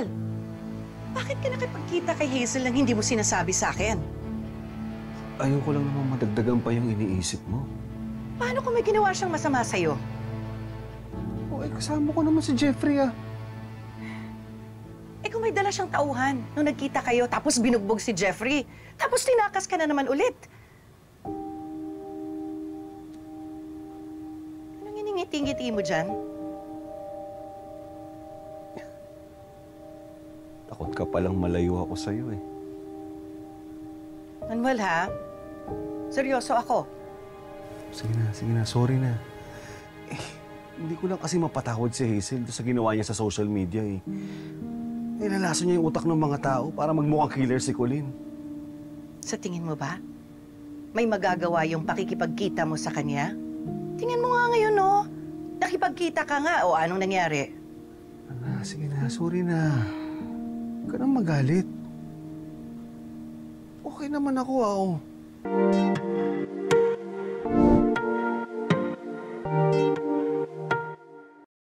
Hazel! Bakit ka nakipagkita kay Hazel nang hindi mo sinasabi sa akin? Ayoko lang naman madagdagan pa yung iniisip mo. Paano kung may ginawa siyang masama sa'yo? O, kasama ko naman si Jeffrey, ah. Eh kung may dala siyang tauhan nung nagkita kayo tapos binugbog si Jeffrey, tapos tinakas ka na naman ulit. Anong iningiti-ngiti mo dyan? Takot ka palang malayo ako sa'yo, eh. Manuel, ha? Seryoso ako. Sige na. Sorry na. Hindi ko lang kasi mapatawad si Hazel sa ginawa niya sa social media, eh. Nilalaso niya yung utak ng mga tao para magmukhang killer si Colleen. Sa tingin mo ba? May magagawa yung pakikipagkita mo sa kanya? Tingnan mo nga ngayon, no? Nakipagkita ka nga, o anong nangyari? Sige na, sorry na. Huwag ka nang magalit. Okay naman ako, ah, oh.